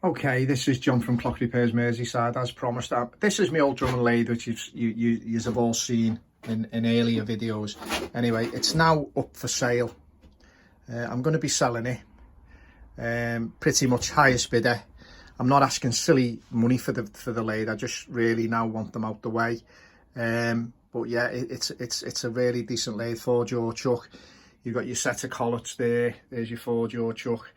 Okay, this is John from Clock Repairs Merseyside, as promised. This is my old Drummond lathe, which you have all seen in earlier videos. Anyway, it's now up for sale. I'm going to be selling it. Pretty much highest bidder. I'm not asking silly money for the lathe. I just really now want them out the way. But yeah, it's a really decent lathe, 4-jaw chuck. You've got your set of collets there. There's your 4-jaw chuck.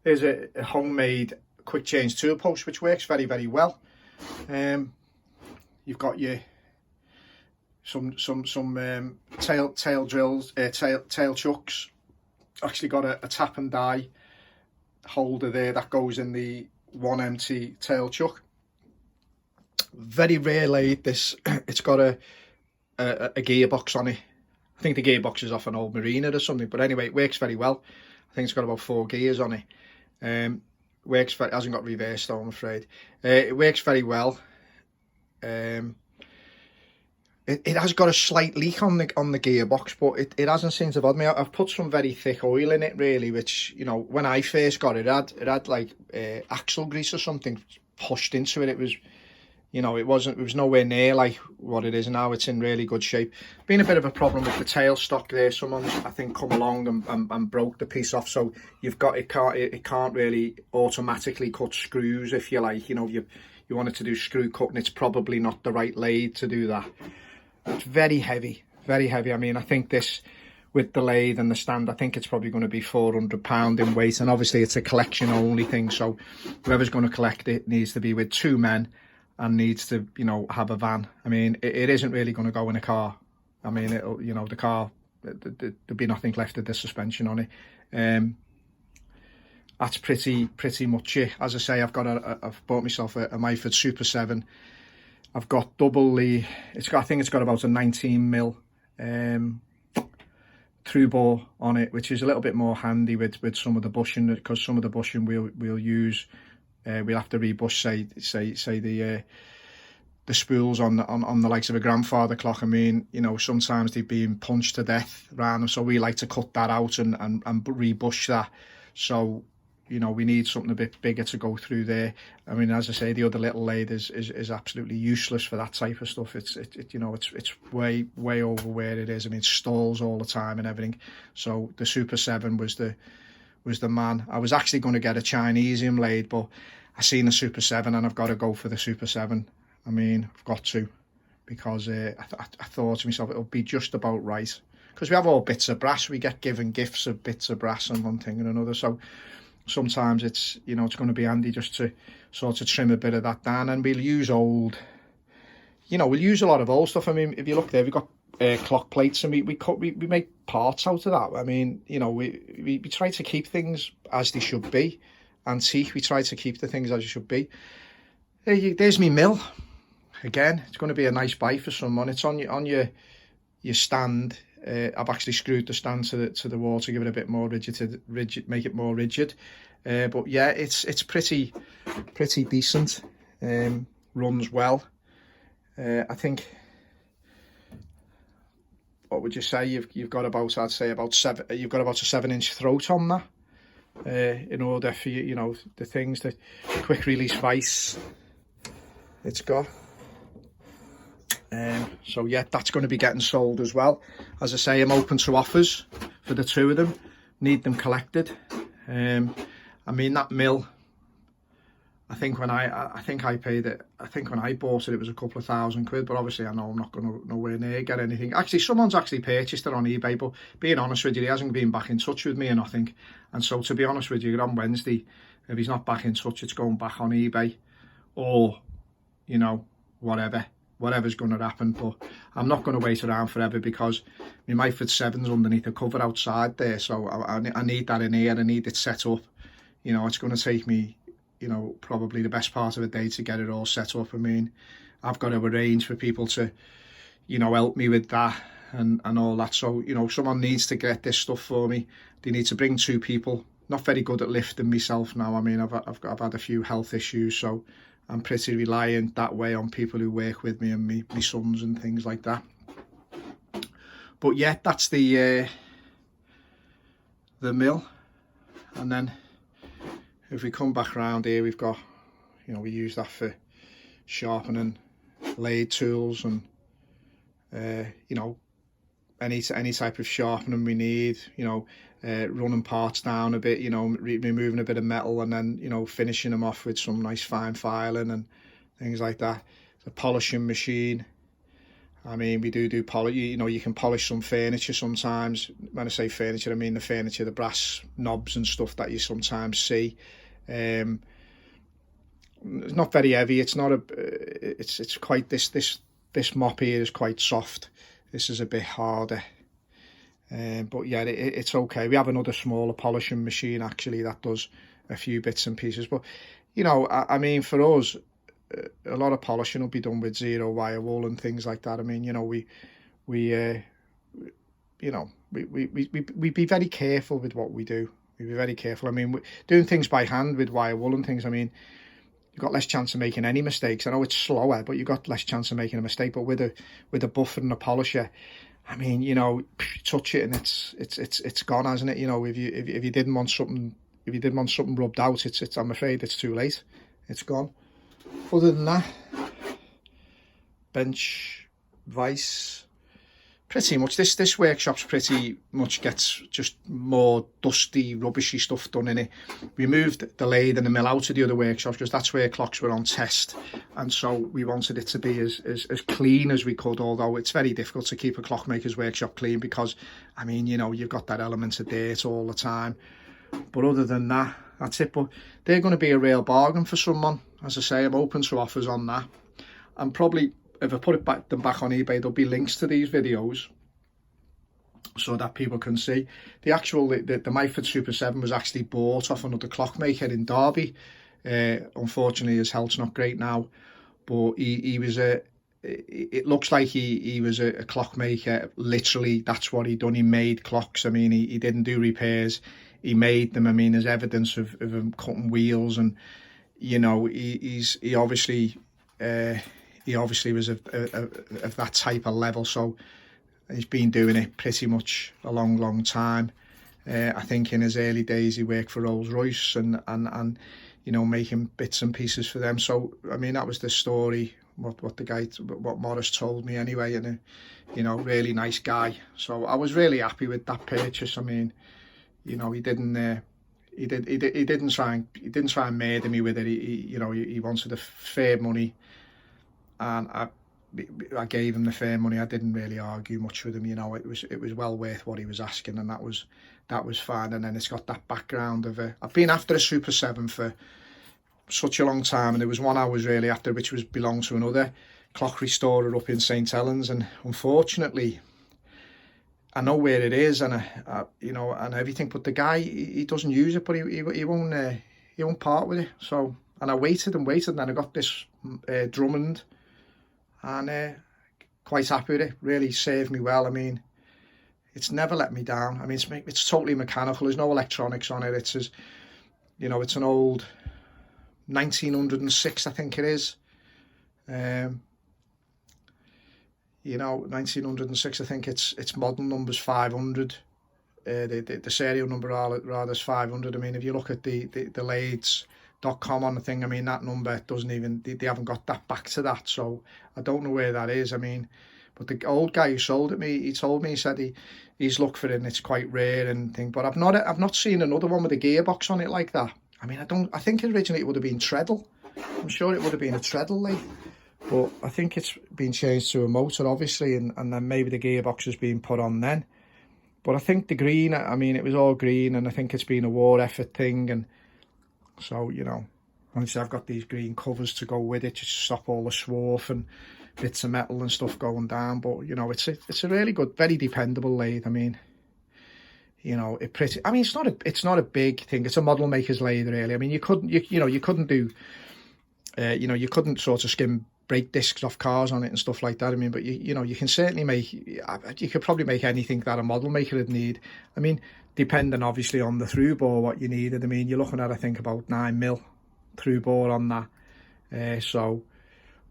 There's a homemade quick change tool post which works very well. You've got your some tail drills, tail chucks. Actually got a tap and die holder there that goes in the one empty tail chuck. Very rare lathe this. It's got a gearbox on it. I think the gearbox is off an old Marina or something, but anyway, it works very well. I think it's got about 4 gears on it. It hasn't got reverse though, I'm afraid. It works very well. It has got a slight leak on the gearbox, but it hasn't seemed to bother me. I've put some very thick oil in it, really, which, you know, when I first got it, it had like axle grease or something pushed into it. It was, you know, it was nowhere near like what it is now. It's in really good shape. Been a bit of a problem with the tail stock there. Someone's, I think, come along and broke the piece off. So you've got, it can't really automatically cut screws, if you like. You know, you wanted to do screw cutting, it's probably not the right lathe to do that. It's very heavy, very heavy. I mean, I think this, with the lathe and the stand, I think it's probably going to be 400 pound in weight. And obviously it's a collection only thing. So whoever's going to collect it needs to be with 2 men. And needs to, you know, have a van. I mean, it isn't really going to go in a car. I mean, it'll, you know, the car, there'll be nothing left of the suspension on it. That's pretty much it. As I say, I've bought myself a myford Super 7. I've got double the. I think it's got about a 19mm through bore on it, which is a little bit more handy with some of the bushing, because some of the bushing we'll use. We'll have to rebush, say the spools on the likes of a grandfather clock. I mean, you know, sometimes they've been punched to death around them, so we like to cut that out and rebush that. So, you know, we need something a bit bigger to go through there. I mean, as I say, the other little lathe is absolutely useless for that type of stuff. It's way over where it is. I mean, it stalls all the time and everything. So the Super 7 was the man. I was actually going to get a Chinesium lathe, but I seen the Super 7 and I've got to go for the Super 7. I mean, I've got to, because I thought to myself, it'll be just about right. Because we have all bits of brass, we get given gifts of bits of brass and one thing and another. So sometimes it's, you know, it's going to be handy just to sort of trim a bit of that down. And we'll use old, you know, we'll use a lot of old stuff. I mean, if you look there, we've got clock plates, and we make parts out of that. I mean, you know, we try to keep things as they should be. Antique, we try to keep the things as they should be. There's me mill. Again, it's going to be a nice buy for someone. It's on your stand. I've actually screwed the stand to the wall to give it a bit more rigid, make it more rigid. But yeah, it's pretty decent. Runs well. I think. What would you say? You've got about, I'd say about 7. You've got about a 7-inch throat on that. In order for you know, the things, the quick release vice it's got. So yeah, that's going to be getting sold as well. As I say, I'm open to offers for the 2 of them. Need them collected. I mean, that mill, I think when I paid it, I think when I bought it, it was a couple of £1,000, but obviously I know I'm not going to nowhere near get anything. Actually, someone's actually purchased it on eBay, but being honest with you, he hasn't been back in touch with me or nothing. And so, to be honest with you, on Wednesday, if he's not back in touch, it's going back on eBay, or, you know, whatever's going to happen. But I'm not going to wait around forever, because my myford 7's underneath the cover outside there, so I need that in here. I need it set up. You know, it's going to take me, you know, probably the best part of a day to get it all set up. I mean, I've got to arrange for people to, you know, help me with that and all that. So, you know, someone needs to get this stuff for me. They need to bring 2 people. Not very good at lifting myself now. I mean, I've had a few health issues, so I'm pretty reliant that way on people who work with me and me sons and things like that. But yeah, that's the mill. And then if we come back around here, we've got, you know, we use that for sharpening lathe tools and you know, any type of sharpening we need, you know, running parts down a bit, you know, removing a bit of metal, and then, you know, finishing them off with some nice fine filing and things like that. It's a polishing machine. I mean, we do polish, you know, you can polish some furniture sometimes. When I say furniture, I mean the furniture, the brass knobs and stuff that you sometimes see. It's not very heavy. It's not a, it's quite, this mop here is quite soft. This is a bit harder. But yeah, it's okay. We have another smaller polishing machine actually that does a few bits and pieces. But, you know, I mean, for us, a lot of polishing will be done with zero wire wool and things like that. I mean, you know, we be very careful with what we do. We be very careful. I mean, doing things by hand with wire wool and things, I mean, you've got less chance of making any mistakes. I know it's slower, but you've got less chance of making a mistake. But with a buffer and a polisher, I mean, you know, touch it and it's gone, hasn't it? You know, if you didn't want something, rubbed out, I'm afraid it's too late. It's gone. Other than that, bench, vise, pretty much this workshop's pretty much gets just more dusty, rubbishy stuff done in it. We moved the lathe and the mill out of the other workshops because that's where clocks were on test, and so we wanted it to be as clean as we could, although it's very difficult to keep a clockmaker's workshop clean because, I mean, you know, you've got that element of dirt all the time. But other than that, that's it. But they're going to be a real bargain for someone. As I say, I'm open to offers on that. And probably, if I put them back on eBay, there'll be links to these videos so that people can see. The myford Super 7 was actually bought off another clockmaker in Derby. Unfortunately, his health's not great now. But it looks like he was a clockmaker. Literally, that's what he done. He made clocks. I mean, he didn't do repairs. He made them. I mean, there's evidence of him cutting wheels, and, you know, he obviously was of that type of level. So he's been doing it pretty much a long time. I think in his early days he worked for Rolls-Royce and you know, making bits and pieces for them. So I mean, that was the story, what Morris told me anyway, and you know, really nice guy. So I was really happy with that purchase. I mean, you know, he didn't try and murder me with it. He wanted the fair money, and I gave him the fair money. I didn't really argue much with him. You know, it was well worth what he was asking, and that was fine. And then it's got that background of I've been after a Super 7 for such a long time, and there was one I was really after, which belonged to another clock restorer up in St Helens, and unfortunately I know where it is, and you know, and everything, but the guy, he doesn't use it, but he won't part with it. So, and I waited, and then I got this Drummond, and quite happy with it. Really served me well. I mean, it's never let me down. I mean, it's totally mechanical. There's no electronics on it. It's you know, it's an old 1906, I think it is. You know, 1906, I think its model number's 500. The serial number rather is 500. I mean, if you look at the lathes.com on the thing, I mean, that number doesn't even, they haven't got that back to that. So I don't know where that is. I mean, but the old guy who sold it me, he told me, he said he's looked for it and it's quite rare and thing. But I've not seen another one with a gearbox on it like that. I mean, I think originally it would have been treadle. I'm sure it would have been a treadle lathe. But I think it's been changed to a motor, obviously, and then maybe the gearbox has been put on then. But I think the green, I mean, it was all green, and I think it's been a war effort thing. And so, you know, obviously I've got these green covers to go with it to stop all the swarf and bits of metal and stuff going down. But, you know, it's a really good, very dependable lathe. I mean, you know, it's not a big thing. It's a model maker's lathe, really. I mean, you couldn't do, you know, you couldn't sort of skim brake discs off cars on it and stuff like that. I mean, but you know, you can certainly you could probably make anything that a model maker would need. I mean, depending obviously on the through bore, what you needed. I mean, you're looking at, I think, about 9mm through bore on that. So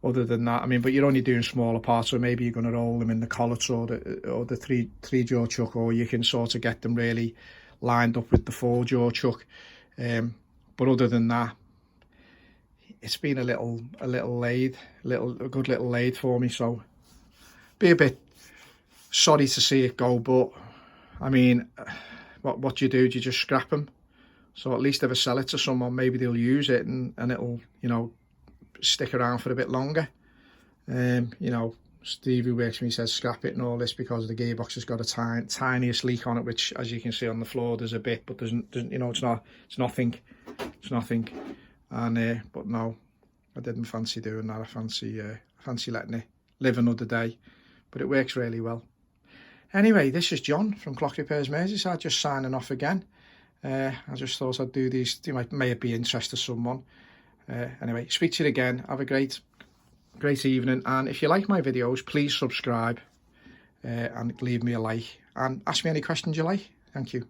other than that, I mean, but you're only doing smaller parts, so maybe you're going to roll them in the collets or the three jaw chuck, or you can sort of get them really lined up with the 4 jaw chuck. But other than that, it's been a good little lathe for me. So be a bit sorry to see it go, but I mean, what do? Do you just scrap them? So at least if I sell it to someone, maybe they'll use it and it'll, you know, stick around for a bit longer. You know, Steve, who works for me, says scrap it and all this because the gearbox has got a tiniest leak on it, which, as you can see on the floor, there's a bit, but there's you know, it's nothing. And but no, I didn't fancy doing that. I fancy letting it live another day, but it works really well. Anyway, this is John from Clock Repairs Merseyside, just signing off again. I just thought I'd do these. You may be interest to someone. Anyway, speak to you again. Have a great evening, and if you like my videos, please subscribe and leave me a like and ask me any questions you like. Thank you.